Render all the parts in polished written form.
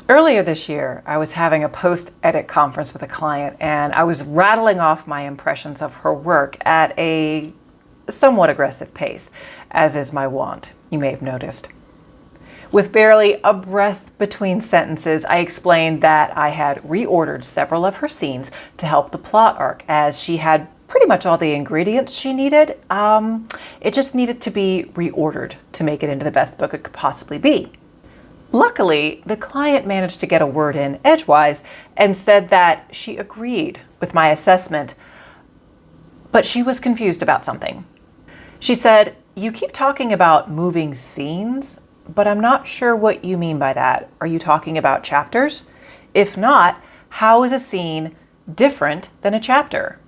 Earlier this year, I was having a post-edit conference with a client, and I was rattling off my impressions of her work at a somewhat aggressive pace, as is my wont, you may have noticed. With barely a breath between sentences, I explained that I had reordered several of her scenes to help the plot arc, as she had pretty much all the ingredients she needed. It just needed to be reordered to make it into the best book it could possibly be. Luckily, the client managed to get a word in edgewise and said that she agreed with my assessment, but she was confused about something. She said, "You keep talking about moving scenes, but I'm not sure what you mean by that. Are you talking about chapters? If not, how is a scene different than a chapter?"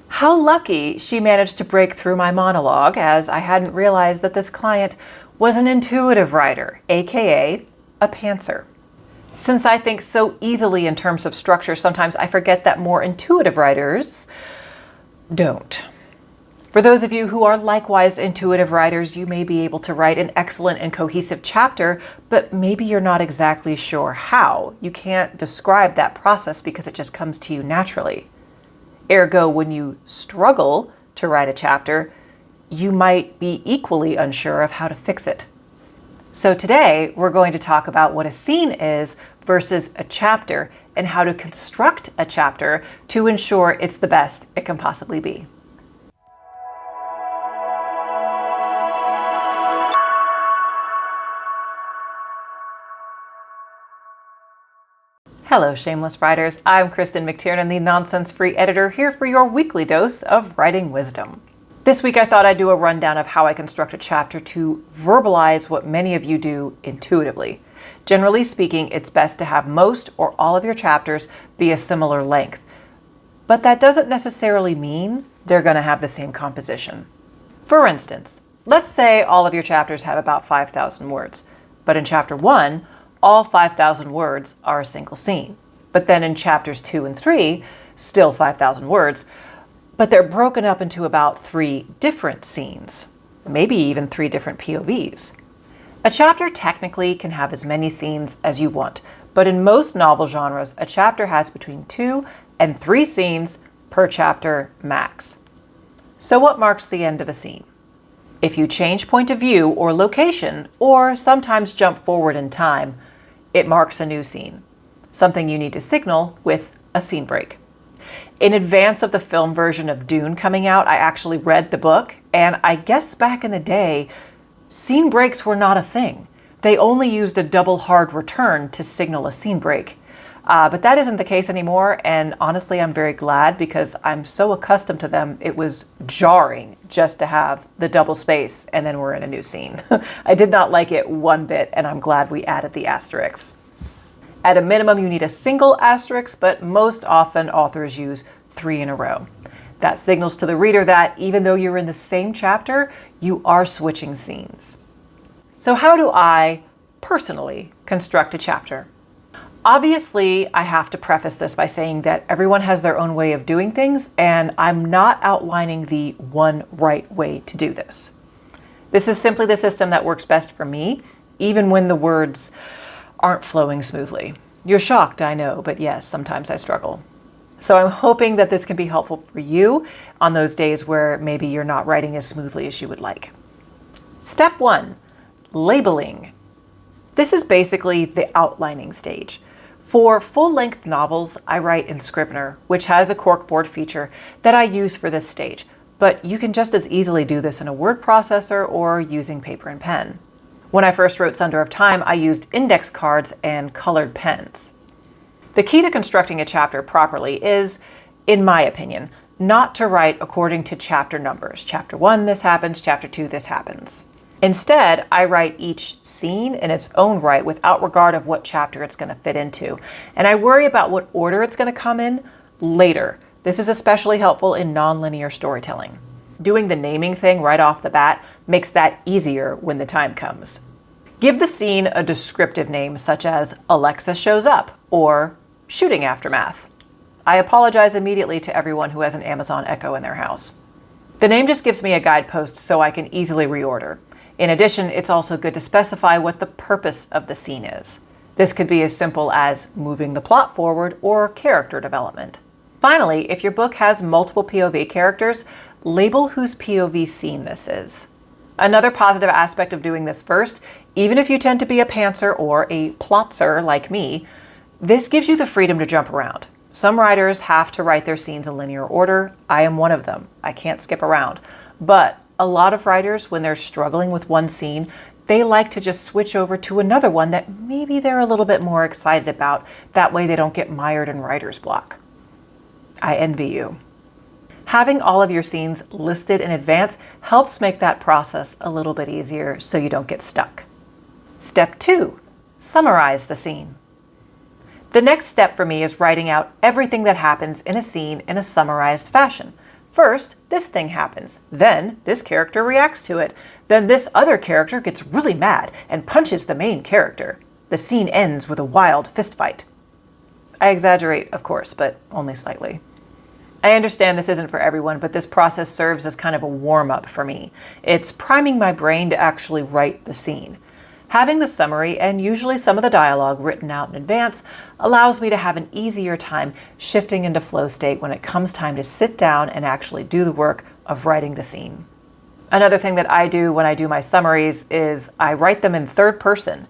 How lucky she managed to break through my monologue, as I hadn't realized that this client was an intuitive writer, aka a pantser. Since I think so easily in terms of structure, sometimes I forget that more intuitive writers don't. For those of you who are likewise intuitive writers, you may be able to write an excellent and cohesive chapter, but maybe you're not exactly sure how. You can't describe that process because it just comes to you naturally. Ergo, when you struggle to write a chapter, you might be equally unsure of how to fix it. So today, we're going to talk about what a scene is versus a chapter and how to construct a chapter to ensure it's the best it can possibly be. Hello, Shameless Writers. I'm Kristen McTiernan, the nonsense-free editor, here for your weekly dose of writing wisdom. This week I thought I'd do a rundown of how I construct a chapter to verbalize what many of you do intuitively. Generally speaking, it's best to have most or all of your chapters be a similar length, but that doesn't necessarily mean they're going to have the same composition. For instance, let's say all of your chapters have about 5,000 words, but in chapter 1, all 5,000 words are a single scene. But then in chapters 2 and 3, still 5,000 words, but they're broken up into about 3 different scenes, maybe even 3 different POVs. A chapter technically can have as many scenes as you want, but in most novel genres, a chapter has between 2 and 3 scenes per chapter max. So what marks the end of a scene? If you change point of view or location, or sometimes jump forward in time, it marks a new scene, something you need to signal with a scene break. In advance of the film version of Dune coming out, I actually read the book, and I guess back in the day, scene breaks were not a thing. They only used a double hard return to signal a scene break. But that isn't the case anymore, and honestly, I'm very glad because I'm so accustomed to them, it was jarring just to have the double space and then we're in a new scene. I did not like it one bit, and I'm glad we added the asterisks. At a minimum, you need a single asterisk, but most often authors use 3 in a row. That signals to the reader that even though you're in the same chapter, you are switching scenes. So how do I personally construct a chapter? Obviously, I have to preface this by saying that everyone has their own way of doing things, and I'm not outlining the one right way to do this. This is simply the system that works best for me, even when the words aren't flowing smoothly. You're shocked, I know, but yes, sometimes I struggle. So I'm hoping that this can be helpful for you on those days where maybe you're not writing as smoothly as you would like. Step 1, labeling. This is basically the outlining stage. For full-length novels, I write in Scrivener, which has a corkboard feature that I use for this stage, but you can just as easily do this in a word processor or using paper and pen. When I first wrote Sunder of Time, I used index cards and colored pens. The key to constructing a chapter properly is, in my opinion, not to write according to chapter numbers. Chapter 1, this happens. Chapter 2, this happens. Instead, I write each scene in its own right without regard of what chapter it's going to fit into. And I worry about what order it's going to come in later. This is especially helpful in nonlinear storytelling. Doing the naming thing right off the bat makes that easier when the time comes. Give the scene a descriptive name such as Alexa shows up or shooting aftermath. I apologize immediately to everyone who has an Amazon Echo in their house. The name just gives me a guidepost so I can easily reorder. In addition, it's also good to specify what the purpose of the scene is. This could be as simple as moving the plot forward or character development. Finally, if your book has multiple POV characters, label whose POV scene this is. Another positive aspect of doing this first, even if you tend to be a pantser or a plotzer like me, this gives you the freedom to jump around. Some writers have to write their scenes in linear order. I am one of them. I can't skip around. But a lot of writers, when they're struggling with one scene, they like to just switch over to another one that maybe they're a little bit more excited about. That way they don't get mired in writer's block. I envy you. Having all of your scenes listed in advance helps make that process a little bit easier so you don't get stuck. Step 2, summarize the scene. The next step for me is writing out everything that happens in a scene in a summarized fashion. First, this thing happens. Then, this character reacts to it. Then this other character gets really mad and punches the main character. The scene ends with a wild fistfight. I exaggerate, of course, but only slightly. I understand this isn't for everyone, but this process serves as kind of a warm-up for me. It's priming my brain to actually write the scene. Having the summary and usually some of the dialogue written out in advance allows me to have an easier time shifting into flow state when it comes time to sit down and actually do the work of writing the scene. Another thing that I do when I do my summaries is I write them in third person,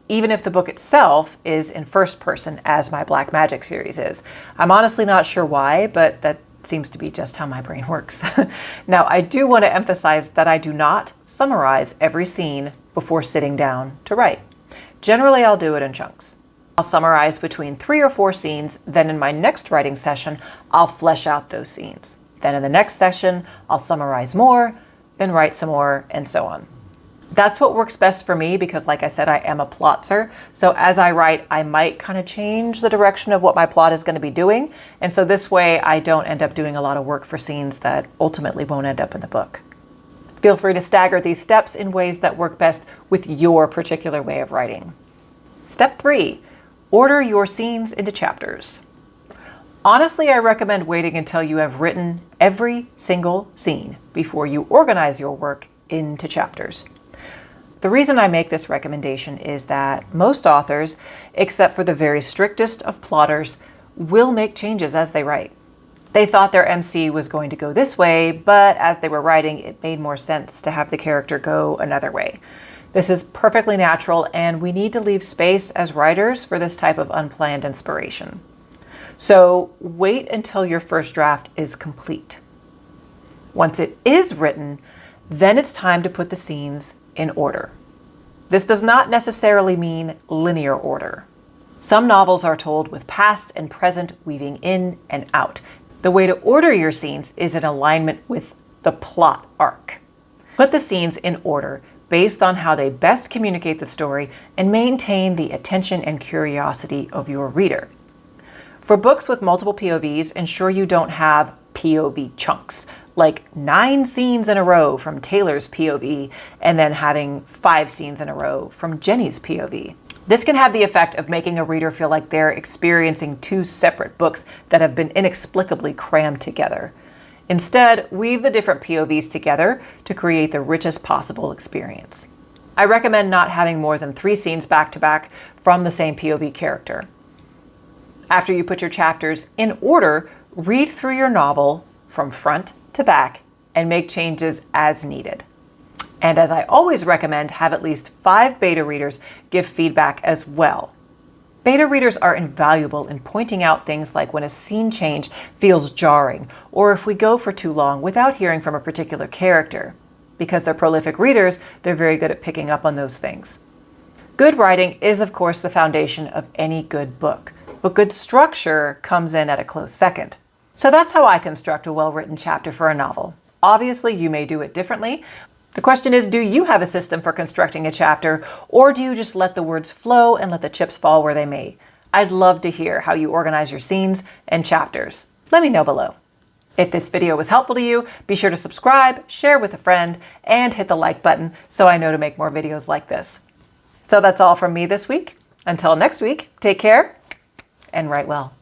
even if the book itself is in first person, as my Black Magic series is. I'm honestly not sure why, but that seems to be just how my brain works. Now, I do want to emphasize that I do not summarize every scene before sitting down to write. Generally, I'll do it in chunks. I'll summarize between 3 or 4 scenes, then in my next writing session, I'll flesh out those scenes. Then in the next session, I'll summarize more, then write some more, and so on. That's what works best for me because, like I said, I am a plotzer. So as I write, I might kind of change the direction of what my plot is going to be doing. And so this way, I don't end up doing a lot of work for scenes that ultimately won't end up in the book. Feel free to stagger these steps in ways that work best with your particular way of writing. Step 3, order your scenes into chapters. Honestly, I recommend waiting until you have written every single scene before you organize your work into chapters. The reason I make this recommendation is that most authors, except for the very strictest of plotters, will make changes as they write. They thought their MC was going to go this way, but as they were writing, it made more sense to have the character go another way. This is perfectly natural, and we need to leave space as writers for this type of unplanned inspiration. So wait until your first draft is complete. Once it is written, then it's time to put the scenes in order. This does not necessarily mean linear order. Some novels are told with past and present weaving in and out. The way to order your scenes is in alignment with the plot arc. Put the scenes in order based on how they best communicate the story and maintain the attention and curiosity of your reader. For books with multiple POVs, ensure you don't have POV chunks, like 9 scenes in a row from Taylor's POV and then having 5 scenes in a row from Jenny's POV. This can have the effect of making a reader feel like they're experiencing 2 separate books that have been inexplicably crammed together. Instead, weave the different POVs together to create the richest possible experience. I recommend not having more than 3 scenes back to back from the same POV character. After you put your chapters in order, read through your novel from front to back and make changes as needed. And as I always recommend, have at least 5 beta readers give feedback as well. Beta readers are invaluable in pointing out things like when a scene change feels jarring, or if we go for too long without hearing from a particular character. Because they're prolific readers, they're very good at picking up on those things. Good writing is, of course, the foundation of any good book, but good structure comes in at a close second. So that's how I construct a well-written chapter for a novel. Obviously, you may do it differently. The question is, do you have a system for constructing a chapter, or do you just let the words flow and let the chips fall where they may? I'd love to hear how you organize your scenes and chapters. Let me know below. If this video was helpful to you, be sure to subscribe, share with a friend, and hit the like button so I know to make more videos like this. So that's all from me this week. Until next week, take care and write well.